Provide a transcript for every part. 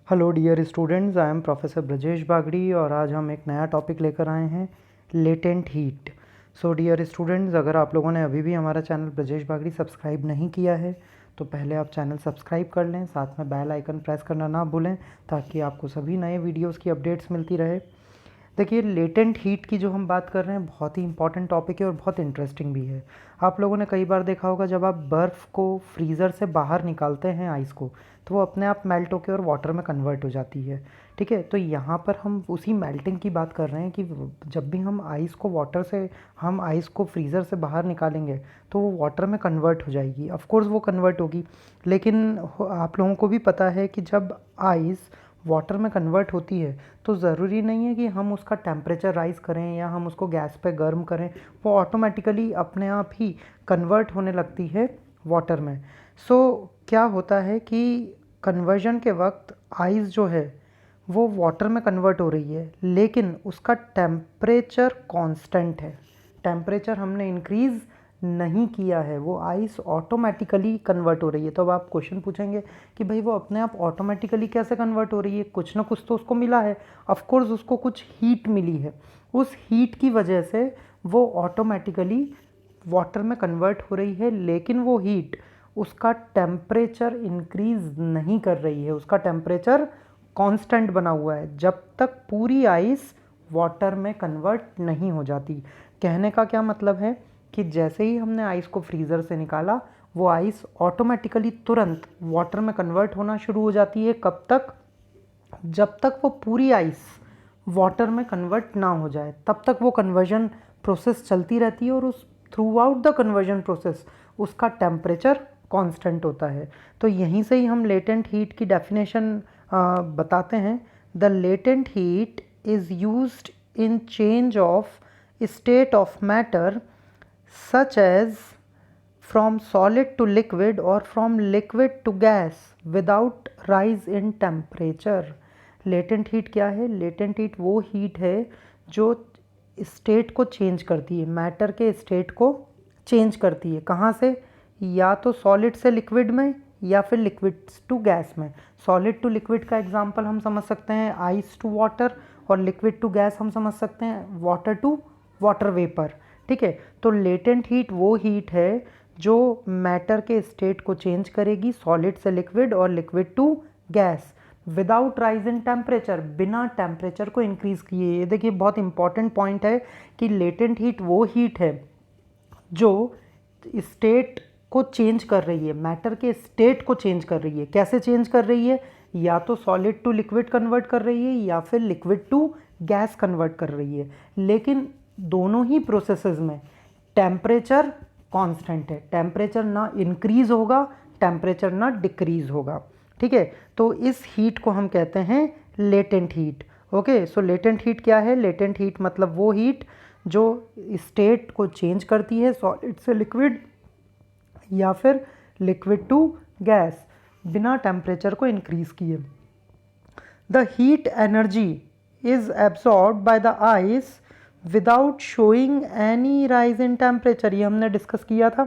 Hello dear students, I am professor Brajesh Bagdi और आज हम एक नया टॉपिक लेकर आए हैं, latent heat. So dear students, अगर आप लोगों ने अभी भी हमारा चैनल ब्रजेश बागड़ी सब्सक्राइब नहीं किया है तो पहले आप चैनल सब्सक्राइब कर लें, साथ में बेल आइकन प्रेस करना ना भूलें ताकि आपको सभी नए वीडियोज़ की अपडेट्स मिलती रहे। देखिए, लेटेंट हीट की जो हम बात कर रहे हैं बहुत ही इंपॉर्टेंट टॉपिक है और बहुत इंटरेस्टिंग भी है। आप लोगों ने कई बार देखा होगा जब आप बर्फ़ को फ्रीज़र से बाहर निकालते हैं आइस को, तो वो अपने आप मेल्ट होकर और वाटर में कन्वर्ट हो जाती है। ठीक है, तो यहाँ पर हम उसी मेल्टिंग की बात कर रहे हैं कि जब भी हम आइस को वाटर से हम आइस को फ्रीज़र से बाहर निकालेंगे तो वो वाटर में कन्वर्ट हो जाएगी। ऑफ कोर्स वो कन्वर्ट होगी, लेकिन आप लोगों को भी पता है कि जब आइस वाटर में कन्वर्ट होती है तो ज़रूरी नहीं है कि हम उसका टेम्परेचर राइज़ करें या हम उसको गैस पे गर्म करें, वो ऑटोमेटिकली अपने आप ही कन्वर्ट होने लगती है वाटर में। सो क्या होता है कि कन्वर्जन के वक्त आइस जो है वो वाटर में कन्वर्ट हो रही है, लेकिन उसका टेम्परेचर कांस्टेंट है। टेम्परेचर हमने इंक्रीज़ नहीं किया है, वो आइस ऑटोमेटिकली कन्वर्ट हो रही है। तो अब आप क्वेश्चन पूछेंगे कि भाई वो अपने आप ऑटोमेटिकली कैसे कन्वर्ट हो रही है, कुछ ना कुछ तो उसको मिला है। ऑफ कोर्स उसको कुछ हीट मिली है, उस हीट की वजह से वो ऑटोमेटिकली वाटर में कन्वर्ट हो रही है, लेकिन वो हीट उसका टेम्परेचर इंक्रीज़ नहीं कर रही है, उसका टेम्परेचर कांस्टेंट बना हुआ है जब तक पूरी आइस वाटर में कन्वर्ट नहीं हो जाती। कहने का क्या मतलब है कि जैसे ही हमने आइस को फ्रीज़र से निकाला, वो आइस ऑटोमेटिकली तुरंत वाटर में कन्वर्ट होना शुरू हो जाती है। कब तक? जब तक वो पूरी आइस वाटर में कन्वर्ट ना हो जाए, तब तक वो कन्वर्जन प्रोसेस चलती रहती है और उस through out the conversion process उसका टेम्परेचर कांस्टेंट होता है। तो यहीं से ही हम लेटेंट हीट की डेफिनेशन बताते हैं। The latent heat is used in change of state of matter such as from solid to liquid or from liquid to gas without rise in temperature। Latent heat क्या है? Latent heat वो heat है जो state को change करती है, matter के state को चेंज करती है। कहाँ से? या तो सॉलिड से लिक्विड में या फिर लिक्विड टू गैस में। सॉलिड टू लिक्विड का एग्जांपल हम समझ सकते हैं आइस टू वाटर, और लिक्विड टू गैस हम समझ सकते हैं वाटर टू वाटर वेपर। ठीक है, तो लेटेंट हीट वो हीट है जो मैटर के स्टेट को चेंज करेगी, सॉलिड से लिक्विड और liquid to gas, without rise in temperature, बिना टेम्परेचर को इंक्रीज किए। ये देखिए बहुत इंपॉर्टेंट पॉइंट है कि लेटेंट हीट वो हीट है जो स्टेट को चेंज कर रही है, मैटर के स्टेट को चेंज कर रही है। कैसे चेंज कर रही है? या तो सॉलिड टू लिक्विड कन्वर्ट कर रही है या फिर लिक्विड टू गैस कन्वर्ट कर रही है, लेकिन दोनों ही प्रोसेसेस में टेम्परेचर कांस्टेंट है। टेम्परेचर ना इंक्रीज होगा, टेम्परेचर ना डिक्रीज होगा। ठीक है, तो इस हीट को हम कहते हैं लेटेंट हीट। ओके, सो लेटेंट हीट क्या है? लेटेंट हीट मतलब वो हीट जो स्टेट को चेंज करती है, सॉलिड से लिक्विड या फिर लिक्विड टू गैस, बिना टेम्परेचर को इंक्रीज किए। The heat energy is absorbed by the ice without showing any rise in temperature. ये हमने डिस्कस किया था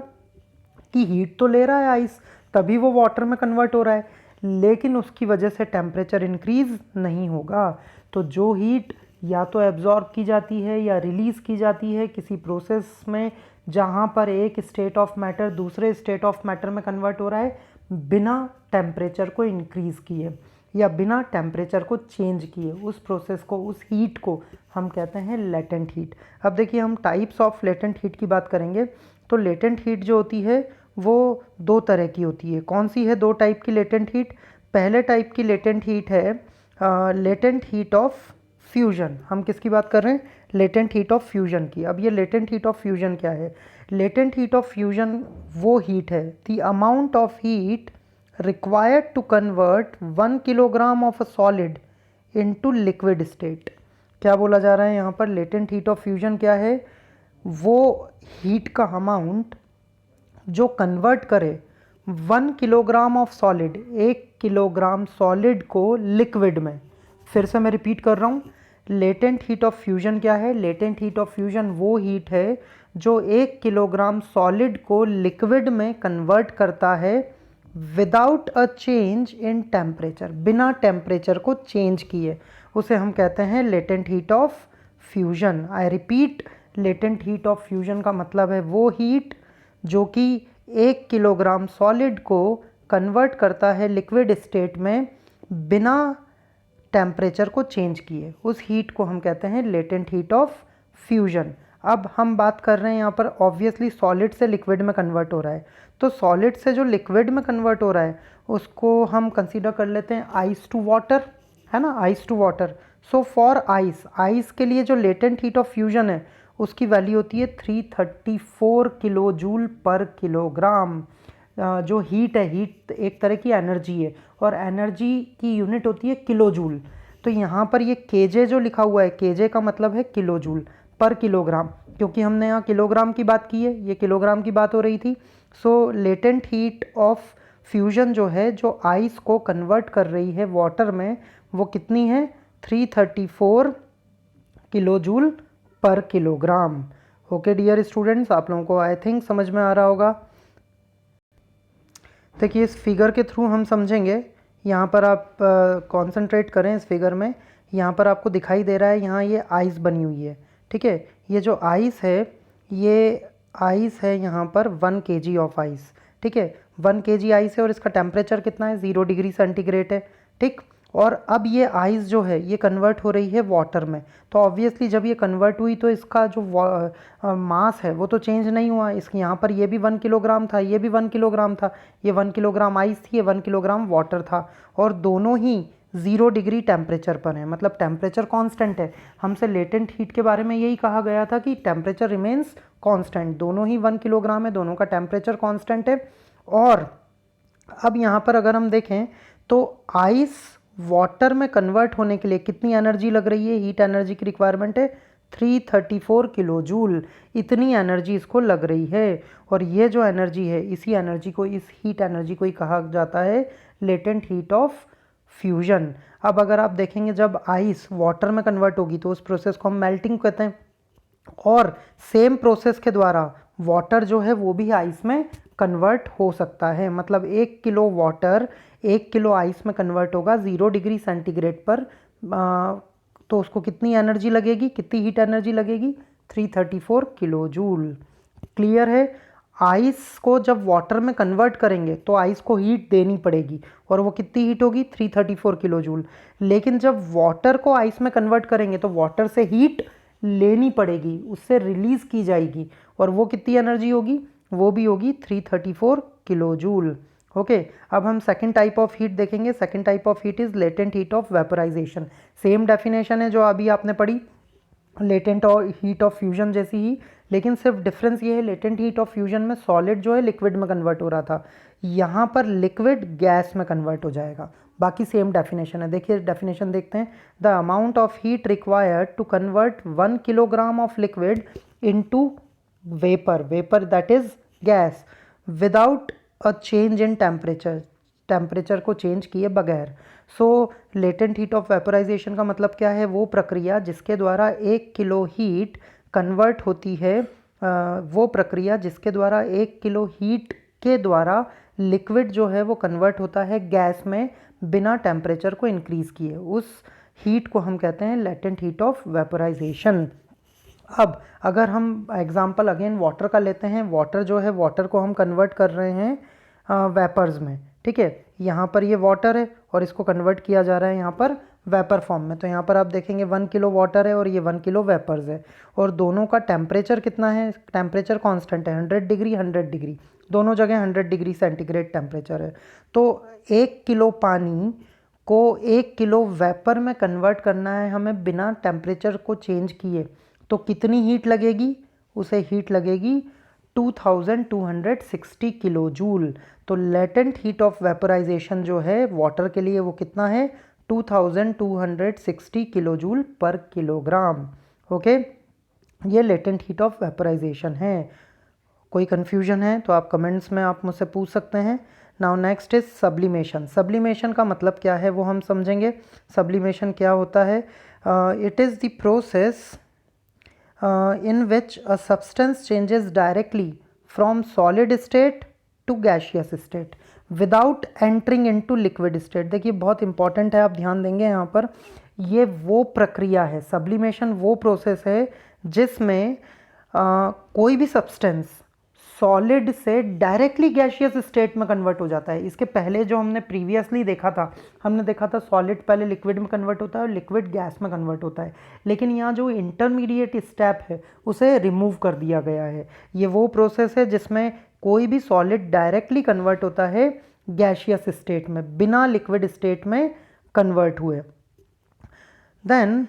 कि हीट तो ले रहा है आइस, तभी वो वाटर में कन्वर्ट हो रहा है, लेकिन उसकी वजह से टेम्परेचर इंक्रीज नहीं होगा। तो जो हीट या तो एब्जॉर्ब की जाती है या रिलीज़ की जाती है किसी प्रोसेस में जहाँ पर एक स्टेट ऑफ मैटर दूसरे स्टेट ऑफ मैटर में कन्वर्ट हो रहा है, बिना टेम्परेचर को इंक्रीज़ किए या बिना टेम्परेचर को चेंज किए, उस प्रोसेस को, उस हीट को हम कहते हैं लेटेंट हीट। अब देखिए, हम टाइप्स ऑफ लेटेंट हीट की बात करेंगे। तो लेटेंट हीट जो होती है वो दो तरह की होती है। कौन सी है दो टाइप की लेटेंट हीट? पहले टाइप की लेटेंट हीट है लेटेंट हीट ऑफ फ्यूजन। हम किसकी बात कर रहे हैं? लेटेंट हीट ऑफ फ्यूजन की। अब ये लेटेंट हीट ऑफ फ्यूजन क्या है? लेटेंट हीट ऑफ फ्यूजन वो हीट है, the amount of heat required to convert 1 kilogram of a solid into liquid state. क्या बोला जा रहा है यहाँ पर? लेटेंट हीट ऑफ फ्यूजन क्या है? वो हीट का अमाउंट जो कन्वर्ट करे 1 kilogram of solid, 1 kilogram solid को लिक्विड में। फिर से मैं रिपीट कर रहा हूँ, लेटेंट हीट ऑफ फ्यूजन क्या है? लेटेंट हीट ऑफ फ्यूजन वो हीट है जो 1 किलोग्राम सॉलिड को लिक्विड में कन्वर्ट करता है without a change in temperature, बिना टेम्परेचर को चेंज किए, उसे हम कहते हैं latent heat of fusion. I repeat, latent heat of fusion का मतलब है वो हीट जो कि 1 किलोग्राम सॉलिड को कन्वर्ट करता है लिक्विड स्टेट में बिना टेम्परेचर को चेंज किए, उस हीट को हम कहते हैं लेटेंट हीट ऑफ फ्यूजन। अब हम बात कर रहे हैं यहाँ पर ऑब्वियसली सॉलिड से लिक्विड में कन्वर्ट हो रहा है, तो सॉलिड से जो लिक्विड में कन्वर्ट हो रहा है उसको हम कंसीडर कर लेते हैं आइस टू वाटर, है ना, ice to water. So for ice, ice के लिए जो लेटेंट हीट ऑफ फ्यूजन है उसकी वैल्यू होती है 334 किलो जूल पर किलोग्राम। जो हीट है, हीट एक तरह की एनर्जी है और एनर्जी की यूनिट होती है किलो जूल। तो यहाँ पर ये केजे जो लिखा हुआ है, केजे का मतलब है किलो जूल पर किलोग्राम, क्योंकि हमने यहाँ किलोग्राम की बात की है, ये किलोग्राम की बात हो रही थी। सो लेटेंट हीट ऑफ फ्यूजन जो है, जो आइस को कन्वर्ट कर रही है वाटर में, वो कितनी है? 334 kilojoule per kilogram. Okay dear students, आप लोगों को आई थिंक समझ में आ रहा होगा। देखिए इस फिगर के थ्रू हम समझेंगे, यहाँ पर आप कंसंट्रेट करें इस फिगर में। यहाँ पर आपको दिखाई दे रहा है, यहाँ ये आइस बनी हुई है, ठीक है। ये जो आइस है, ये आइस है यहाँ पर 1 kg ऑफ आइस, ठीक है। 1 kg आइस है और इसका टेम्परेचर कितना है? 0 डिग्री सेंटीग्रेड है, ठीक। और अब ये आइस जो है ये कन्वर्ट हो रही है वाटर में, तो ऑब्वियसली जब ये कन्वर्ट हुई तो इसका जो मास है वो तो चेंज नहीं हुआ। इसके यहाँ पर ये भी 1 किलोग्राम था, ये भी 1 किलोग्राम था, ये 1 किलोग्राम आइस थी, ये 1 किलोग्राम वाटर था, और दोनों ही 0 डिग्री टेम्परेचर पर है, मतलब टेम्परेचर कांस्टेंट है। हमसे लेटेंट हीट के बारे में यही कहा गया था कि टेम्परेचर रिमेन्स कांस्टेंट, दोनों ही 1 किलोग्राम है, दोनों का टेम्परेचर कांस्टेंट है। और अब यहाँ पर अगर हम देखें तो आइस वाटर में कन्वर्ट होने के लिए कितनी एनर्जी लग रही है? हीट एनर्जी की रिक्वायरमेंट है 334 किलो जूल, इतनी एनर्जी इसको लग रही है। और ये जो एनर्जी है, इसी एनर्जी को, इस हीट एनर्जी को ही कहा जाता है लेटेंट हीट ऑफ फ्यूजन। अब अगर आप देखेंगे जब आइस वाटर में कन्वर्ट होगी तो उस प्रोसेस को हम मेल्टिंग कहते हैं, और सेम प्रोसेस के द्वारा वाटर जो है वो भी आइस में कन्वर्ट हो सकता है। मतलब 1 किलो वाटर 1 किलो आइस में कन्वर्ट होगा 0 डिग्री सेंटीग्रेड पर, तो उसको कितनी एनर्जी लगेगी, कितनी हीट एनर्जी लगेगी? 334 किलो जूल। क्लियर है? आइस को जब वाटर में कन्वर्ट करेंगे तो आइस को हीट देनी पड़ेगी, और वो कितनी हीट होगी? 334 किलो जूल। लेकिन जब वाटर को आइस में कन्वर्ट करेंगे तो वाटर से हीट लेनी पड़ेगी, उससे रिलीज की जाएगी, और वो कितनी एनर्जी होगी? वो भी होगी 334 किलो जूल। ओके, अब हम सेकंड टाइप ऑफ हीट देखेंगे। Second type of heat is latent heat of vaporisation. Same definition है जो अभी आपने पढ़ी, लेटेंट और हीट ऑफ फ्यूजन जैसी ही, लेकिन सिर्फ डिफरेंस ये है, लेटेंट हीट ऑफ फ्यूजन में सॉलिड जो है लिक्विड में कन्वर्ट हो रहा था, यहाँ पर लिक्विड गैस में कन्वर्ट हो जाएगा। बाकी सेम डेफिनेशन है। देखिए डेफिनेशन देखते हैं। The amount of heat required to convert 1 kilogram of liquid into vapour, vapour that is gas, without a change in temperature, temperature को चेंज किए बगैर। So latent heat of vaporisation का मतलब क्या है? वो प्रक्रिया जिसके द्वारा 1 किलो हीट कन्वर्ट होती है, वो प्रक्रिया जिसके द्वारा 1 किलो हीट के द्वारा लिक्विड जो है वो कन्वर्ट होता है गैस में बिना टेम्परेचर को इंक्रीज़ किए, उस हीट को हम कहते हैं लेटेंट हीट ऑफ वेपोराइजेशन। अब अगर हम एग्जांपल अगेन वाटर का लेते हैं, वाटर जो है, वाटर को हम कन्वर्ट कर रहे हैं वेपर्स में, ठीक है। यहाँ पर ये वाटर है और इसको कन्वर्ट किया जा रहा है यहाँ पर वेपर फॉर्म में। तो यहाँ पर आप देखेंगे 1 किलो वाटर है और ये 1 किलो वेपर्स है, और दोनों का टेम्परेचर कितना है? टेम्परेचर कांस्टेंट है, 100 डिग्री 100 डिग्री, दोनों जगह 100 डिग्री सेंटीग्रेड टेम्परेचर है। तो 1 किलो पानी को 1 किलो वेपर में कन्वर्ट करना है हमें बिना टेम्परेचर को चेंज किए, तो कितनी हीट लगेगी? उसे हीट लगेगी 2260 किलो जूल। तो लेटेंट हीट ऑफ वेपोराइजेशन जो है वाटर के लिए वो कितना है? 2260 kilo joule per kilogram. Okay, ये लेटेंट हीट ऑफ वेपोराइजेशन है। कोई कन्फ्यूजन है तो आप कमेंट्स में आप मुझसे पूछ सकते हैं। Now next is sublimation. Sublimation का मतलब क्या है वो हम समझेंगे। सब्लिमेशन क्या होता है? It is the process in which a substance changes directly from solid state to gaseous state. Without entering into liquid state. देखिए बहुत इंपॉर्टेंट है, आप ध्यान देंगे यहाँ पर, ये वो प्रक्रिया है, सब्लिमेशन वो प्रोसेस है जिसमें कोई भी सब्सटेंस सॉलिड से डायरेक्टली गैशियस स्टेट में कन्वर्ट हो जाता है। इसके पहले जो हमने प्रीवियसली देखा था, हमने देखा था सॉलिड पहले लिक्विड में कन्वर्ट होता है और लिक्विड गैस में कन्वर्ट होता है, लेकिन यहाँ जो इंटरमीडिएट स्टेप है उसे रिमूव कर दिया गया है। ये वो प्रोसेस है जिसमें कोई भी सॉलिड डायरेक्टली कन्वर्ट होता है गैशियस स्टेट में, बिना लिक्विड स्टेट में कन्वर्ट हुए। देन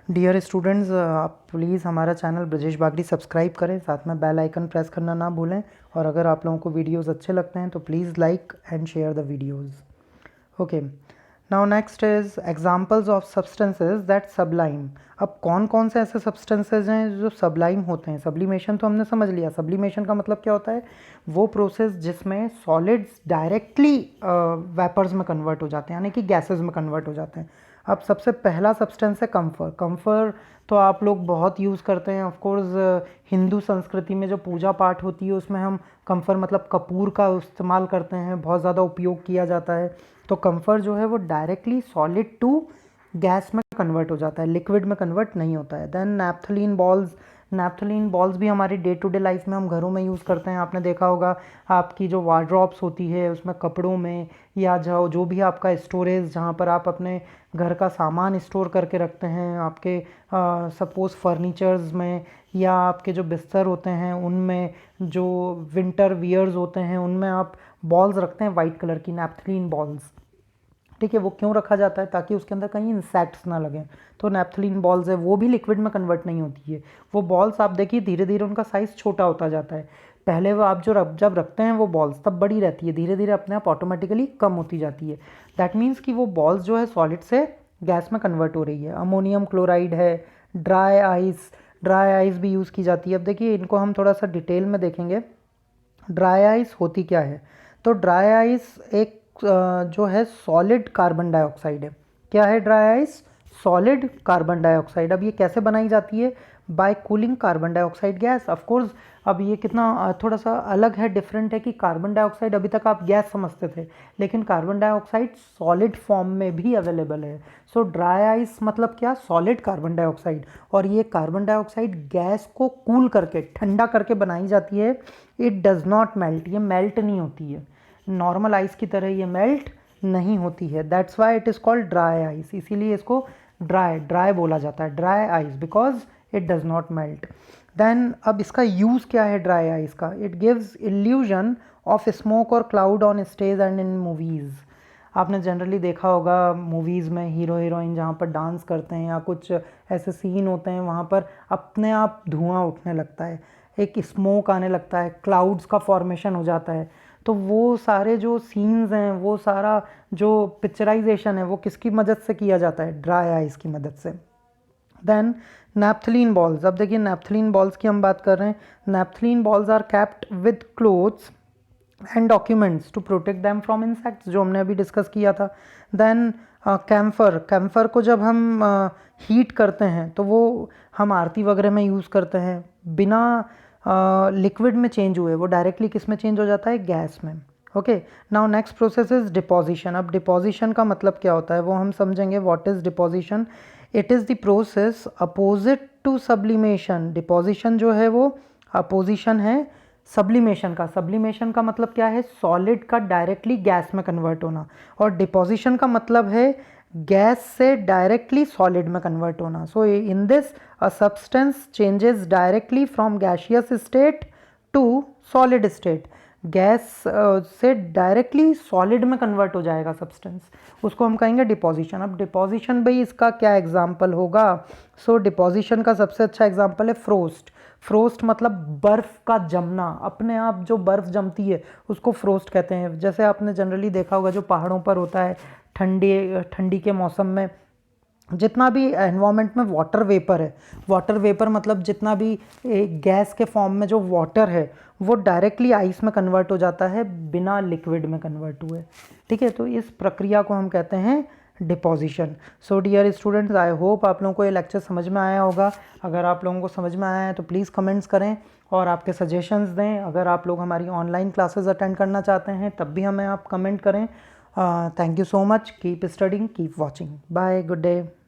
डियर स्टूडेंट्स, आप प्लीज़ हमारा चैनल ब्रजेश बागड़ी सब्सक्राइब करें, साथ में बेल आइकन प्रेस करना ना भूलें, और अगर आप लोगों को वीडियोस अच्छे लगते हैं तो please like and share the videos. Okay, now next is examples of substances that sublime. अब कौन कौन से ऐसे सब्सटेंसेस हैं जो सब्लाइम होते हैं? सब्लिमेशन तो हमने समझ लिया। सब्लिमेशन का मतलब क्या होता है? वो प्रोसेस जिसमें सॉलिड्स डायरेक्टली वेपर्स में कन्वर्ट हो जाते हैं, यानी कि गैसेज में कन्वर्ट हो जाते हैं। अब सबसे पहला सब्सटेंस है कम्फर। कम्फर तो आप लोग बहुत यूज़ करते हैं, ऑफ कोर्स हिंदू संस्कृति में जो पूजा पाठ होती है उसमें हम कम्फर मतलब कपूर का इस्तेमाल करते हैं, बहुत ज़्यादा उपयोग किया जाता है। तो कम्फर जो है वो डायरेक्टली सॉलिड टू गैस में कन्वर्ट हो जाता है, लिक्विड में कन्वर्ट नहीं होता है। Then naphthalene balls. Naphthalene balls भी हमारी डे टू डे लाइफ में हम घरों में यूज़ करते हैं। आपने देखा होगा आपकी जो वार्ड्रॉप्स होती है उसमें कपड़ों में, या जो भी आपका स्टोरेज जहाँ पर आप अपने घर का सामान स्टोर करके रखते हैं, आपके सपोज़ फर्नीचर्स में, या आपके जो बिस्तर होते हैं उनमें, जो विंटर वियर्स होते हैं उनमें आप बॉल्स रखते हैं वाइट कलर की, नैप्थलीन बॉल्स। ठीक है, वो क्यों रखा जाता है? ताकि उसके अंदर कहीं इंसेक्ट्स ना लगें। तो नैप्थलीन बॉल्स है, वो भी लिक्विड में कन्वर्ट नहीं होती है। वो बॉल्स आप देखिए धीरे धीरे उनका साइज़ छोटा होता जाता है। पहले वो आप जब रखते हैं वो बॉल्स तब बड़ी रहती है, धीरे धीरे अपने आप ऑटोमेटिकली कम होती जाती है। दैट मीन्स कि वो बॉल्स जो है सॉलिड से गैस में कन्वर्ट हो रही है। अमोनियम क्लोराइड है, ड्राई आइस भी यूज़ की जाती है। अब देखिए इनको हम थोड़ा सा डिटेल में देखेंगे। ड्राई आइस होती क्या है? तो ड्राई आइस एक जो है सॉलिड कार्बन डाइऑक्साइड है। क्या है dry ice? Solid carbon dioxide. अब ये कैसे बनाई जाती है? By cooling carbon dioxide gas. Of course अब ये कितना थोड़ा सा अलग है, डिफरेंट है कि कार्बन डाइऑक्साइड अभी तक आप गैस समझते थे, लेकिन कार्बन डाइऑक्साइड सॉलिड फॉर्म में भी अवेलेबल है। सो ड्राई आइस मतलब क्या? Solid carbon dioxide. और ये कार्बन डाइऑक्साइड गैस को कूल करके, ठंडा करके बनाई जाती है। इट डज़ नॉट मेल्ट, ये मेल्ट नहीं होती है, नॉर्मल आइस की तरह ये मेल्ट नहीं होती है। That's why it is called dry ice, इसीलिए इसको ड्राई बोला जाता है, dry ice, because it does not melt. Then अब इसका यूज़ क्या है ड्राई आइस का? It gives illusion of smoke और cloud on stage and in movies. आपने जनरली देखा होगा मूवीज़ में हीरो हीरोइन जहाँ पर डांस करते हैं या कुछ ऐसे सीन होते हैं, वहाँ पर अपने आप धुआं उठने लगता है, एक स्मोक आने लगता है, क्लाउड्स का फॉर्मेशन हो जाता है। तो वो सारे जो सीन्स हैं, वो सारा जो पिक्चराइजेशन है वो किसकी मदद से किया जाता है? ड्राई आइस की मदद से। Then naphthalene balls. अब देखिए नैप्थलीन बॉल्स की हम बात कर रहे हैं। Naphthalene balls are kept with clothes and documents to protect them from insects, जो हमने अभी डिस्कस किया था। देन कैम्फर को जब हम हीट करते हैं तो वो हम आरती वगैरह में यूज़ करते हैं, बिना लिक्विड में चेंज हुए, वो डायरेक्टली किस में चेंज हो जाता है? गैस में। Okay, now next process is deposition. अब डिपोजिशन का मतलब क्या होता है वो हम समझेंगे। What is deposition? It is the process opposite to sublimation. Deposition जो है वो अपोजिशन है सब्लिमेशन का। सब्लिमेशन का मतलब क्या है? सॉलिड का डायरेक्टली गैस में कन्वर्ट होना, और डिपोजिशन का मतलब है गैस से डायरेक्टली सॉलिड में कन्वर्ट होना। So in this a substance changes directly from gaseous state to solid state. Gas से डायरेक्टली सॉलिड में कन्वर्ट हो जाएगा सब्सटेंस, उसको हम कहेंगे डिपोजिशन। अब डिपोजिशन भाई इसका क्या एग्जाम्पल होगा? सो डिपोजिशन का सबसे अच्छा एग्जाम्पल है फ्रोस्ट। फ्रोस्ट मतलब बर्फ़ का जमना, अपने आप जो बर्फ़ जमती है उसको फ्रोस्ट कहते हैं। जैसे आपने जनरली देखा होगा जो पहाड़ों पर होता है ठंडी के मौसम में, जितना भी एनवायरनमेंट में वाटर वेपर है, वाटर वेपर मतलब जितना भी गैस के फॉर्म में जो वाटर है वो डायरेक्टली आइस में कन्वर्ट हो जाता है बिना लिक्विड में कन्वर्ट हुए। ठीक है, तो इस प्रक्रिया को हम कहते हैं deposition. So dear students, I hope आप लोगों को ये लेक्चर समझ में आया होगा। अगर आप लोगों को समझ में आया है तो प्लीज़ कमेंट्स करें, और आपके सजेशंस दें। अगर आप लोग हमारी ऑनलाइन क्लासेस अटेंड करना चाहते हैं तब भी हमें आप कमेंट करें। Thank you so much. Keep studying, keep watching. Bye, good day.